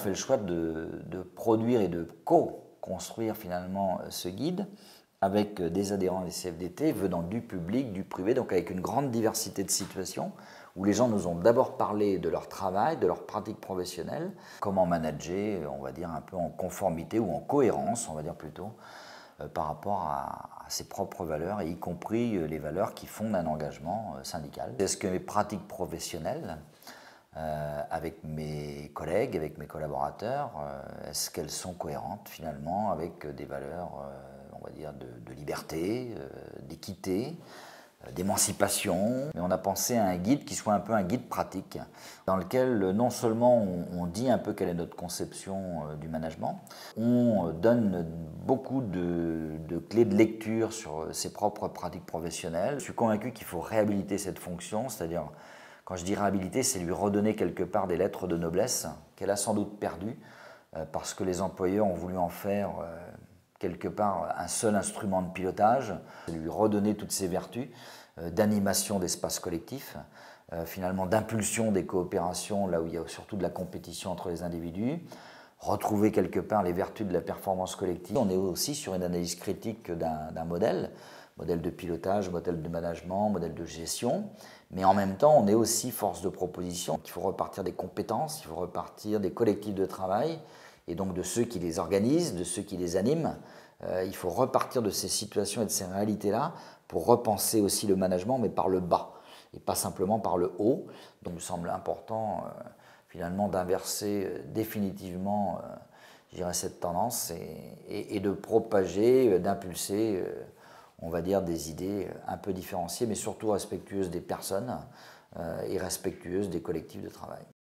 fait le choix de produire et de co-construire finalement ce guide avec des adhérents des CFDT venant du public, du privé, donc avec une grande diversité de situations où les gens nous ont d'abord parlé de leur travail, de leur pratique professionnelle, comment manager, on va dire un peu en conformité ou en cohérence, on va dire plutôt, par rapport à ses propres valeurs, et y compris les valeurs qui fondent un engagement syndical. Est-ce que mes pratiques professionnelles, avec mes collègues, avec mes collaborateurs, est-ce qu'elles sont cohérentes finalement avec des valeurs, on va dire, de liberté, d'équité, d'émancipation? Mais on a pensé à un guide qui soit un peu un guide pratique, dans lequel non seulement on dit un peu quelle est notre conception du management, on donne beaucoup de clés de lecture sur ses propres pratiques professionnelles. Je suis convaincu qu'il faut réhabiliter cette fonction, c'est-à-dire, quand je dis réhabiliter, c'est lui redonner quelque part des lettres de noblesse qu'elle a sans doute perdues, parce que les employeurs ont voulu en faire quelque part un seul instrument de pilotage, lui redonner toutes ses vertus d'animation d'espace collectif, finalement d'impulsion des coopérations là où il y a surtout de la compétition entre les individus, retrouver quelque part les vertus de la performance collective. On est aussi sur une analyse critique d'un modèle de pilotage, modèle de management, modèle de gestion, mais en même temps on est aussi force de proposition. Il faut repartir des compétences, il faut repartir des collectifs de travail, et donc de ceux qui les organisent, de ceux qui les animent. Il faut repartir de ces situations et de ces réalités-là pour repenser aussi le management, mais par le bas, et pas simplement par le haut. Donc il me semble important finalement d'inverser définitivement cette tendance et de propager, d'impulser, on va dire, des idées un peu différenciées, mais surtout respectueuses des personnes et respectueuses des collectifs de travail.